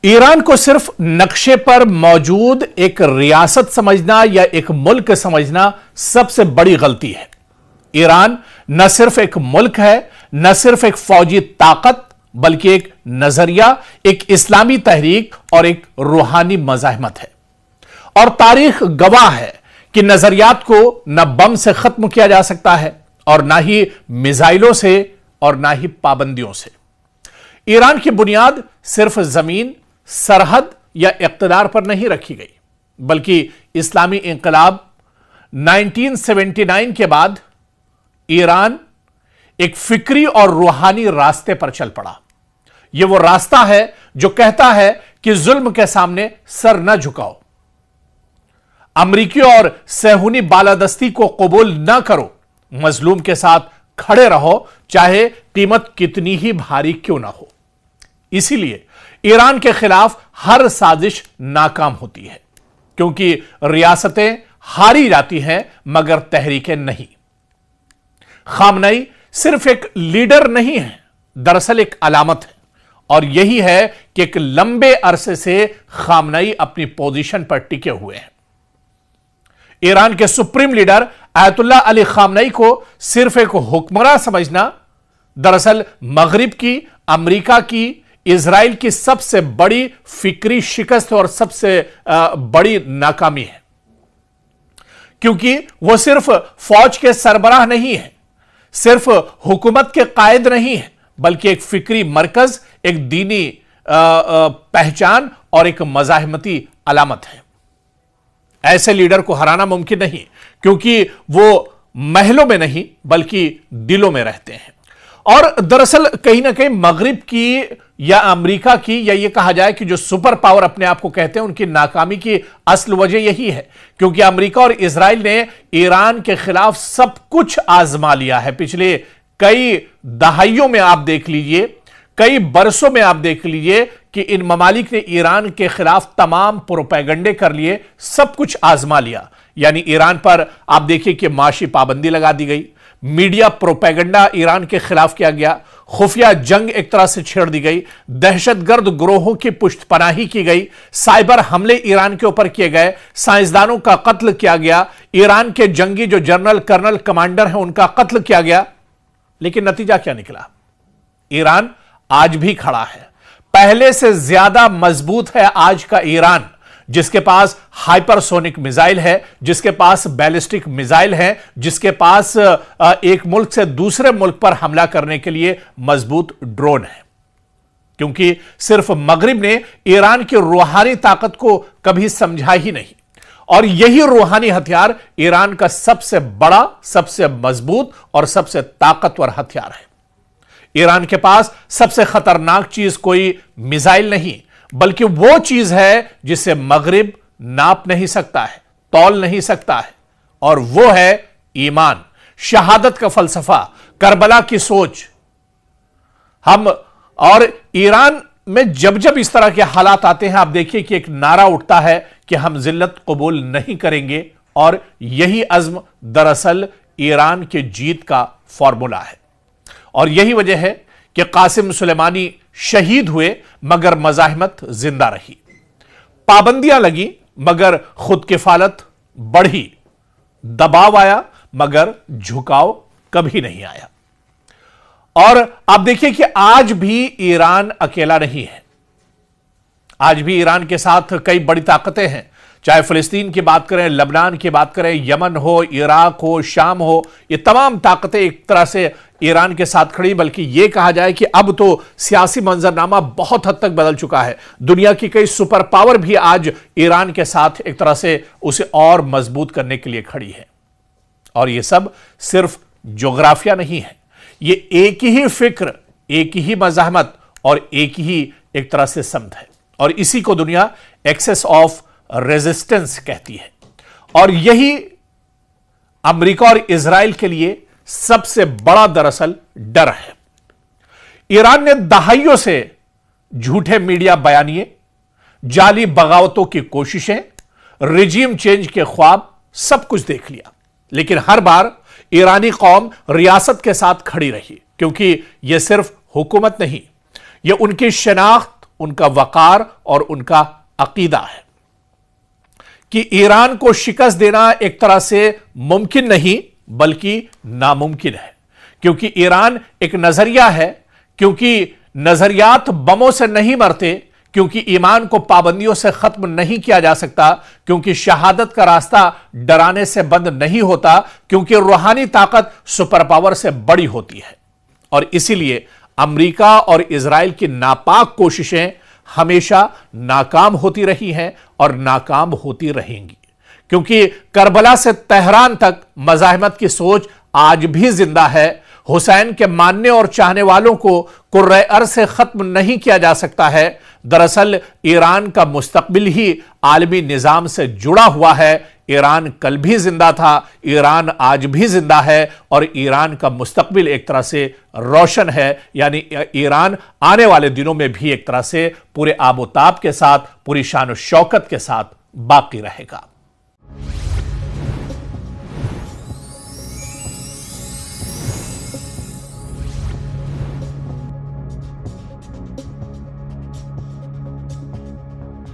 Iran को सिर्फ नक्शे पर मौजूद एक रियासत समझना या एक मुल्क समझना सबसे बड़ी गलती है। ईरान न सिर्फ एक मुल्क है, न सिर्फ एक फौजी ताकत, बल्कि एक नजरिया, एक इस्लामी तहरीक और एक रूहानी मज़ाहमत है। और तारीख गवाह है कि नजरियात को न बम से खत्म किया जा सकता है और ना ही मिसाइलों से और ना ही पाबंदियों से। ईरान की बुनियाद सिर्फ जमीन, सरहद या इक्तदार पर नहीं रखी गई, बल्कि इस्लामी इंकलाब 1979 के बाद ईरान एक फिक्री और रूहानी रास्ते पर चल पड़ा। यह वो रास्ता है जो कहता है कि जुल्म के सामने सर न झुकाओ, अमरीकी और सहूनी बालादस्ती को कबूल न करो, मजलूम के साथ खड़े रहो, चाहे कीमत कितनी ही भारी क्यों ना हो। इसीलिए ईरान के खिलाफ हर साजिश नाकाम होती है, क्योंकि रियासतें हारी जाती हैं मगर तहरीकें नहीं। खामनई सिर्फ एक लीडर नहीं है, दरअसल एक अलामत है, और यही है कि एक लंबे अरसे से खामनई अपनी पोजीशन पर टिके हुए हैं। ईरान के सुप्रीम लीडर आयतुल्लाह अली खामनई को सिर्फ एक हुक्मरान समझना दरअसल मगरिब की, अमेरिका की, इजराइल की सबसे बड़ी फिक्री शिकस्त और सबसे बड़ी नाकामी है, क्योंकि वह सिर्फ फौज के सरबराह नहीं है, सिर्फ हुकूमत के कायद नहीं है, बल्कि एक फिक्री मरकज, एक दीनी पहचान और एक मज़ाहमती अलामत है। ऐसे लीडर को हराना मुमकिन नहीं, क्योंकि वो महलों में नहीं बल्कि दिलों में रहते हैं। और दरअसल कहीं ना कहीं मगरिब की या अमेरिका की, या ये कहा जाए कि जो सुपर पावर अपने आप को कहते हैं, उनकी नाकामी की असल वजह यही है, क्योंकि अमेरिका और इजराइल ने ईरान के खिलाफ सब कुछ आजमा लिया है। पिछले कई दहाइयों में आप देख लीजिए, कई बरसों में आप देख लीजिए कि इन ममालिक ने ईरान के खिलाफ तमाम प्रोपेगेंडे कर लिए, सब कुछ आजमा लिया। यानी ईरान पर आप देखिए कि माशी पाबंदी लगा दी गई, मीडिया प्रोपेगेंडा ईरान के खिलाफ किया गया, खुफिया जंग एक तरह से छेड़ दी गई, दहशतगर्द ग्रोहों की पुष्टपनाही की गई, साइबर हमले ईरान के ऊपर किए गए, साइंसदानों का कत्ल किया गया, ईरान के जंगी जो जनरल कर्नल कमांडर हैं उनका कत्ल किया गया। लेकिन नतीजा क्या निकला? ईरान आज भी खड़ा है, पहले से ज्यादा मजबूत है आज का ईरान, जिसके पास हाइपरसोनिक मिसाइल है, जिसके पास बैलिस्टिक मिसाइल है, जिसके पास एक मुल्क से दूसरे मुल्क पर हमला करने के लिए मजबूत ड्रोन है। क्योंकि सिर्फ मगरिब ने ईरान की रूहानी ताकत को कभी समझा ही नहीं, और यही रूहानी हथियार ईरान का सबसे बड़ा, सबसे मजबूत और सबसे ताकतवर हथियार है। ईरान के पास सबसे खतरनाक चीज कोई मिसाइल नहीं, बल्कि वो चीज है जिसे मगरिब नाप नहीं सकता है, तौल नहीं सकता है, और वो है ईमान, शहादत का फलसफा, करबला की सोच। और ईरान में जब जब इस तरह के हालात आते हैं, आप देखिए कि एक नारा उठता है कि हम जिल्लत कबूल नहीं करेंगे, और यही अज़्म दरअसल ईरान की जीत का फॉर्मूला है। और यही वजह है कि कासिम सुलेमानी शहीद हुए मगर मज़ाहमत जिंदा रही, पाबंदियां लगी मगर खुद किफालत बढ़ी, दबाव आया मगर झुकाव कभी नहीं आया। और आप देखिए कि आज भी ईरान अकेला नहीं है, आज भी ईरान के साथ कई बड़ी ताकतें हैं, चाहे फिलिस्तीन की बात करें, लबनान की बात करें, यमन हो, इराक हो, शाम हो, ये तमाम ताकतें एक तरह से ईरान के साथ खड़ी। बल्कि यह कहा जाए कि अब तो सियासी मंजरनामा बहुत हद तक बदल चुका है, दुनिया की कई सुपर पावर भी आज ईरान के साथ एक तरह से उसे और मजबूत करने के लिए खड़ी है। और यह सब सिर्फ जोग्राफिया नहीं है, ये एक ही फिक्र, एक ही मज़ाहमत और एक ही एक तरह से समझ है, और इसी को दुनिया एक्सेस ऑफ रेजिस्टेंस कहती है। और यही अमेरिका और इजराइल के लिए सबसे बड़ा दरअसल डर है। ईरान ने दहाइयों से झूठे मीडिया बयानिए, जाली बगावतों की कोशिशें, रिजीम चेंज के ख्वाब, सब कुछ देख लिया, लेकिन हर बार ईरानी कौम रियासत के साथ खड़ी रही, क्योंकि यह सिर्फ हुकूमत नहीं, यह उनकी शनाख्त, उनका वकार और उनका अकीदा है कि ईरान को शिकस्त देना एक तरह से मुमकिन नहीं बल्कि नामुमकिन है, क्योंकि ईरान एक नजरिया है, क्योंकि नजरियात बमों से नहीं मरते, क्योंकि ईमान को पाबंदियों से खत्म नहीं किया जा सकता, क्योंकि शहादत का रास्ता डराने से बंद नहीं होता, क्योंकि रूहानी ताकत सुपर पावर से बड़ी होती है। और इसीलिए अमेरिका और इजराइल की नापाक कोशिशें हमेशा नाकाम होती रही हैं और नाकाम होती रहेंगी, क्योंकि करबला से तेहरान तक मज़ाहिमत की सोच आज भी जिंदा है। हुसैन के मानने और चाहने वालों को कुर्रे अर्ज़ से खत्म नहीं किया जा सकता है। दरअसल ईरान का मुस्तकबिल ही आलमी निज़ाम से जुड़ा हुआ है। ईरान कल भी जिंदा था, ईरान आज भी जिंदा है और ईरान का मुस्तकबिल एक तरह से रोशन है, यानी ईरान आने वाले दिनों में भी एक तरह से पूरे आबोताब के साथ, पूरी शान और शौकत के साथ बाकी रहेगा।